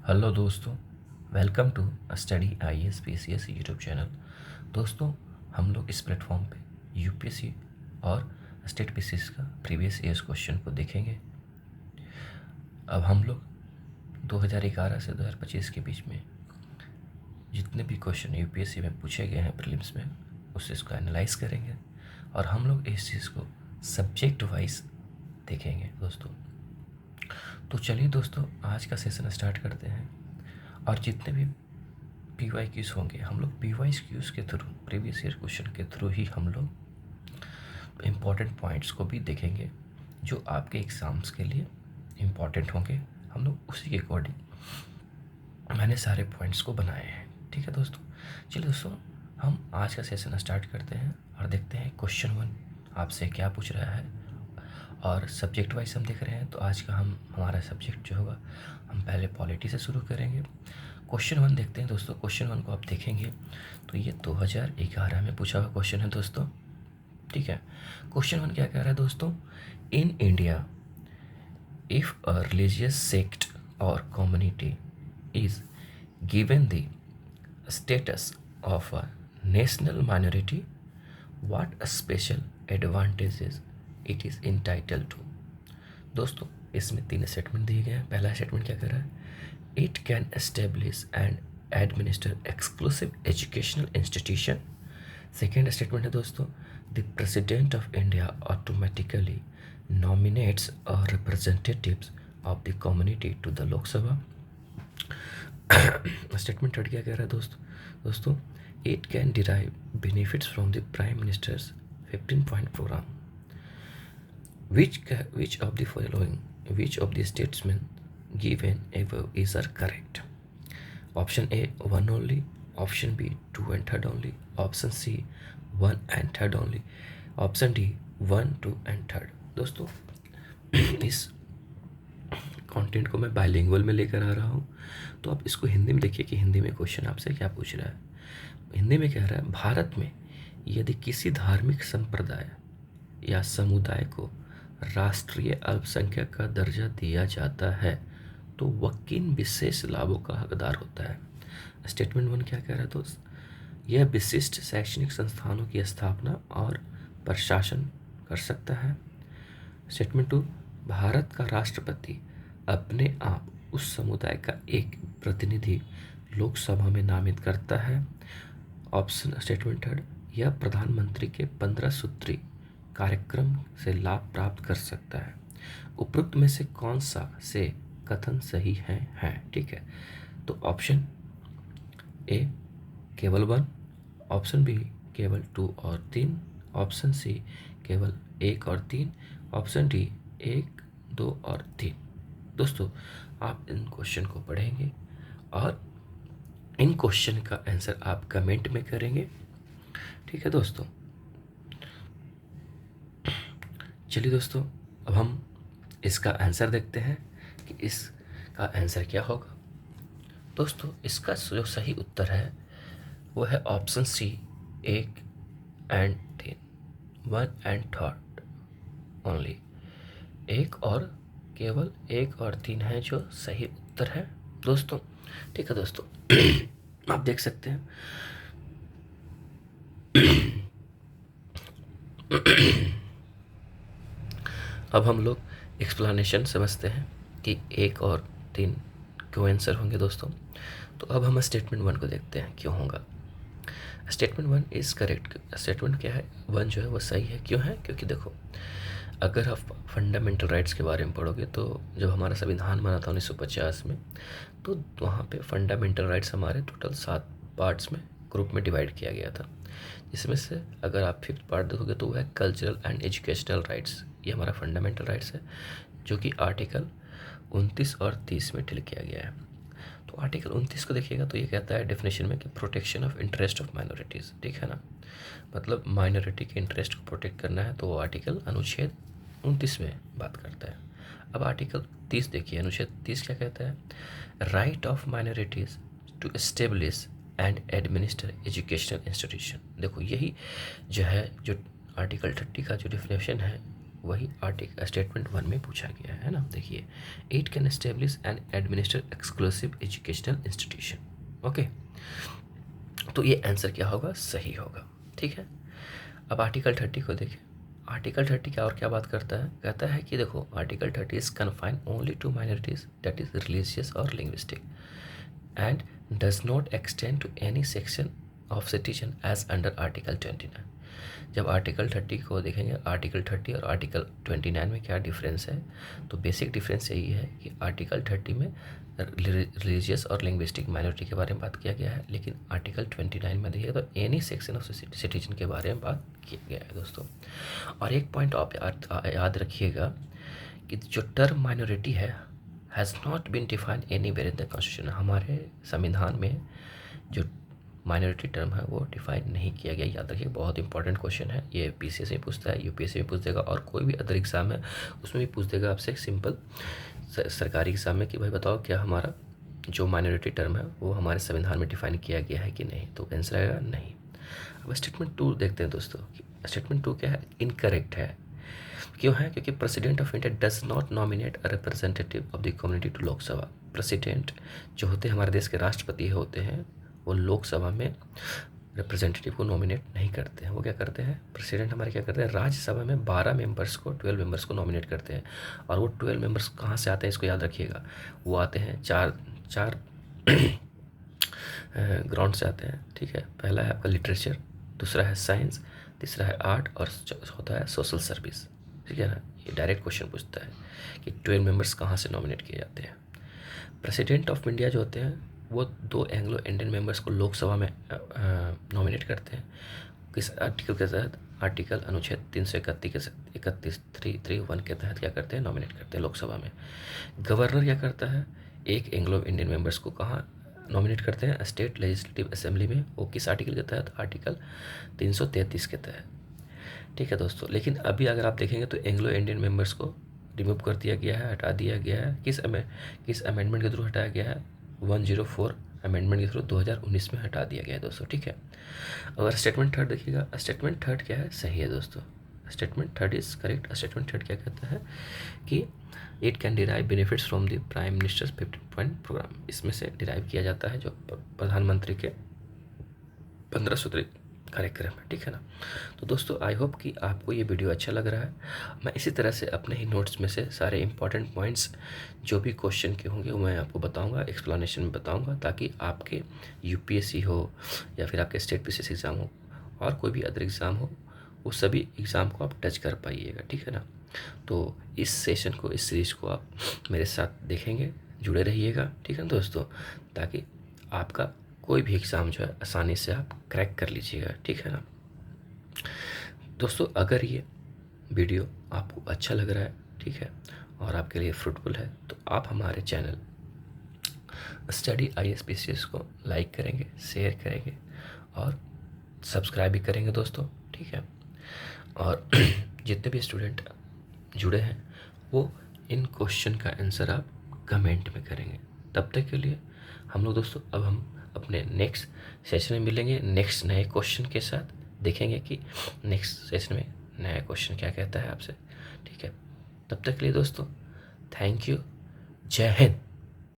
Hello दोस्तों, welcome to study IAS PCS YouTube channel. दोस्तों, हम लोग इस प्लेटफॉर्म पे यूपीएससी और स्टेट पीसीएस का प्रीवियस ईयर्स क्वेश्चन को देखेंगे। अब हम लोग 2011 से 2025 के बीच में जितने भी क्वेश्चन यूपीएससी में पूछे गए हैं प्रीलिम्स में, उससे इसको एनालाइज करेंगे और हम लोग इस चीज़ को सब्जेक्ट वाइज देखेंगे दोस्तों। तो चलिए दोस्तों, आज का सेशन स्टार्ट करते हैं। और जितने भी PYQs होंगे, हम लोग PYQs के थ्रू, प्रीवियस ईयर क्वेश्चन के थ्रू ही हम लोग इम्पॉर्टेंट पॉइंट्स को भी देखेंगे जो आपके एग्ज़ाम्स के लिए इम्पॉर्टेंट होंगे। हम लोग उसी के अकॉर्डिंग मैंने सारे पॉइंट्स को बनाए हैं। ठीक है दोस्तों, चलिए दोस्तों, हम आज का सेशन स्टार्ट करते हैं और देखते हैं क्वेश्चन 1 आपसे क्या पूछ रहा है। और सब्जेक्ट वाइज हम देख रहे हैं, तो आज का हमारा सब्जेक्ट जो होगा, हम पहले पॉलिटी से शुरू करेंगे। क्वेश्चन 1 देखते हैं दोस्तों। क्वेश्चन 1 को आप देखेंगे तो ये 2011 में पूछा हुआ क्वेश्चन है दोस्तों। ठीक है, क्वेश्चन 1 क्या कह रहा है दोस्तों? In India, if a religious sect और community is given the status of a national minority, what special advantages it is entitled to. दोस्तों, इसमें 3 स्टेटमेंट दिए गए हैं। पहला स्टेटमेंट क्या कर रहा है? It can establish and administer exclusive educational institution. Second statement है दोस्तों, the president of India automatically nominates और representatives of the community to the Lok Sabha. Statement third क्या कह रहा है दोस्तों, it can derive benefits from the prime minister's 15 point programme. Which of the following, which of the statements given above is are correct? Option A 1 only, option B 2 and 3 only, option C 1 and 3 only, option D 1, 2 and 3। दोस्तों, इस content को मैं bilingual में लेकर आ रहा हूँ, तो आप इसको हिंदी में देखिए कि हिंदी में क्वेश्चन आपसे क्या पूछ रहा है। हिंदी में कह रहा है, भारत में यदि किसी धार्मिक संप्रदाय या समुदाय को राष्ट्रीय अल्पसंख्यक का दर्जा दिया जाता है तो वह किन विशेष लाभों का हकदार होता है। स्टेटमेंट 1 क्या कह रहा है दोस्त? यह विशिष्ट शैक्षणिक संस्थानों की स्थापना और प्रशासन कर सकता है। स्टेटमेंट 2, भारत का राष्ट्रपति अपने आप उस समुदाय का एक प्रतिनिधि लोकसभा में नामित करता है। ऑप्शन स्टेटमेंट 3, यह प्रधानमंत्री के 15 सूत्री कार्यक्रम से लाभ प्राप्त कर सकता है। उपरोक्त में से कौन सा से कथन सही है? ठीक है, तो ऑप्शन ए केवल 1, ऑप्शन बी केवल 2 और 3, ऑप्शन सी केवल 1 और 3, ऑप्शन डी 1, 2 और 3। दोस्तों, आप इन क्वेश्चन को पढ़ेंगे और इन क्वेश्चन का आंसर आप कमेंट में करेंगे। ठीक है दोस्तों, चलिए दोस्तों, अब हम इसका आंसर देखते हैं कि इसका आंसर क्या होगा। दोस्तों, इसका जो सही उत्तर है वो है option C 1 and 3, 1 and 3 only. केवल 1 और 3 है जो सही उत्तर है दोस्तों। ठीक है दोस्तों, आप देख सकते हैं अब हम लोग एक्सप्लेनेशन समझते हैं कि 1 और 3 क्यों आंसर होंगे दोस्तों। तो अब हम स्टेटमेंट 1 को देखते हैं क्यों होगा। Statement 1 is correct. स्टेटमेंट क्या है? 1 जो है वो सही है। क्यों है? क्योंकि देखो, अगर आप फंडामेंटल राइट्स के बारे में पढ़ोगे तो जब हमारा संविधान बना था 1950 में, तो वहाँ पे फंडामेंटल राइट्स हमारे टोटल 7 पार्ट्स में ग्रुप में डिवाइड किया गया था, जिसमें से अगर आप 5th पार्ट देखोगे तो वह है कल्चरल एंड एजुकेशनल राइट्स। ये हमारा फंडामेंटल राइट्स है, जो कि आर्टिकल 29 और 30 में डील किया गया है। तो आर्टिकल 29 को देखिएगा तो ये कहता है डेफिनेशन में कि protection of interest of minorities. ठीक है ना, मतलब माइनॉरिटी के इंटरेस्ट को प्रोटेक्ट करना है, तो वो आर्टिकल अनुच्छेद 29 में बात करता है। अब आर्टिकल 30 देखिए, अनुच्छेद 30 क्या कहता है? Right of minorities to establish and administer educational institution. देखो, यही जो है, जो आर्टिकल 30 का जो डेफिनेशन है, वही आर्टिकल स्टेटमेंट 1 में पूछा गया है ना। देखिए, it can establish and administer exclusive educational institution. Okay, तो ये आंसर क्या होगा, सही होगा। ठीक है, अब आर्टिकल 30 को देखें। आर्टिकल 30 क्या और क्या बात करता है, कहता है कि देखो article 30 is confined only to minorities that is religious और linguistic and does not extend to any section of citizen as under article 29। जब आर्टिकल 30 को देखेंगे, आर्टिकल 30 और आर्टिकल 29 में क्या डिफरेंस है, तो बेसिक डिफरेंस यही है कि आर्टिकल 30 में रिलीजियस और लिंग्विस्टिक माइनॉरिटी के बारे में बात किया गया है, लेकिन आर्टिकल 29 में देखिए तो एनी सेक्शन ऑफ सिटीजन के बारे में बात किया गया है दोस्तों। और एक पॉइंट आप याद रखिएगा कि जो टर्म माइनॉरिटी है has not been defined anywhere in the constitution. हमारे संविधान में जो माइनॉरिटी टर्म है वो डिफाइन नहीं किया गया। याद रखिए, बहुत इंपॉर्टेंट क्वेश्चन है ये, पीसीएस में पूछता है, यूपीएससी में पूछ देगा, और कोई भी अदर एग्ज़ाम है उसमें भी पूछ देगा आपसे सिंपल सरकारी एग्ज़ाम में कि भाई बताओ क्या हमारा जो माइनॉरिटी टर्म है वो हमारे संविधान में डिफाइन किया गया है कि नहीं, तो आंसर आएगा नहीं। अब स्टेटमेंट 2 देखते हैं दोस्तों। स्टेटमेंट 2 क्या है, इनकरेक्ट है। क्यों है, क्योंकि president of India does not nominate a representative of the community to Lok Sabha. President जो होते हैं हमारे देश के राष्ट्रपति होते हैं, वो लोकसभा में रिप्रेजेंटेटिव को नॉमिनेट नहीं करते हैं। वो क्या करते हैं, प्रेसिडेंट हमारे क्या करते हैं, राज्यसभा में 12 मेंबर्स को 12 मेंबर्स को नॉमिनेट करते हैं। और वो 12 मेंबर्स कहाँ से आते हैं, इसको याद रखिएगा, वो आते हैं चार ग्राउंड से आते हैं। ठीक है, पहला है आपका लिटरेचर, दूसरा है साइंस, तीसरा है आर्ट, और चौथा है सोशल सर्विस। ठीक है ना, ये डायरेक्ट क्वेश्चन पूछता है कि 12 मेंबर्स कहाँ से नॉमिनेट किए जाते हैं। प्रेसिडेंट ऑफ इंडिया जो होते हैं वो 2 एंग्लो इंडियन मेंबर्स को लोकसभा में नॉमिनेट करते हैं। किस आर्टिकल के तहत, आर्टिकल अनुच्छेद 331 के तहत क्या करते हैं, नॉमिनेट करते हैं लोकसभा में। गवर्नर क्या करता है, एक एंग्लो इंडियन मेंबर्स को कहाँ नॉमिनेट करते हैं, स्टेट लेजिस्लेटिव असेंबली में। वो किस आर्टिकल के तहत, आर्टिकल 333 के तहत। ठीक है दोस्तों, लेकिन अभी अगर आप देखेंगे तो एंग्लो इंडियन मेंबर्स को रिमूव कर दिया गया है, हटा दिया गया है। किस अमेंडमेंट के थ्रू हटाया गया है, 104 अमेंडमेंट के थ्रू 2019 में हटा दिया गया है दोस्तों। ठीक है, अगर स्टेटमेंट 3 देखिएगा, स्टेटमेंट 3 क्या है, सही है दोस्तों। Statement 3 is correct. स्टेटमेंट 3 क्या कहता है कि it can derive benefits from the prime minister's 15 point programme. इसमें से डिराइव किया जाता है जो प्रधानमंत्री के 15 सूत्री कार्यक्रम है। ठीक है ना, तो दोस्तों आई होप कि आपको ये वीडियो अच्छा लग रहा है। मैं इसी तरह से अपने ही नोट्स में से सारे इंपॉर्टेंट पॉइंट्स जो भी क्वेश्चन के होंगे वो मैं आपको बताऊंगा, एक्सप्लेनेशन में बताऊंगा, ताकि आपके यूपीएससी हो या फिर आपके स्टेट पीसीएस एग्ज़ाम हो और कोई भी अदर एग्ज़ाम हो, वो सभी एग्ज़ाम को आप टच कर पाइएगा। ठीक है ना, तो इस सेशन को, इस सीरीज़ को आप मेरे साथ देखेंगे, जुड़े रहिएगा। ठीक है दोस्तों, ताकि आपका कोई भी एग्ज़ाम जो है आसानी से आप क्रैक कर लीजिएगा। ठीक है ना दोस्तों, अगर ये वीडियो आपको अच्छा लग रहा है, ठीक है, और आपके लिए फ्रूटफुल है, तो आप हमारे चैनल स्टडी आईएएस पीसीएस को लाइक करेंगे, शेयर करेंगे और सब्सक्राइब भी करेंगे दोस्तों। ठीक है, और जितने भी स्टूडेंट जुड़े हैं वो इन क्वेश्चन का आंसर आप कमेंट में करेंगे। तब तक के लिए हम लोग दोस्तों अब हम अपने नेक्स्ट सेशन में मिलेंगे, नेक्स्ट नए क्वेश्चन के साथ। देखेंगे कि नेक्स्ट सेशन में नया क्वेश्चन क्या कहता है आपसे। ठीक है, तब तक के लिए दोस्तों थैंक यू, जय हिंद।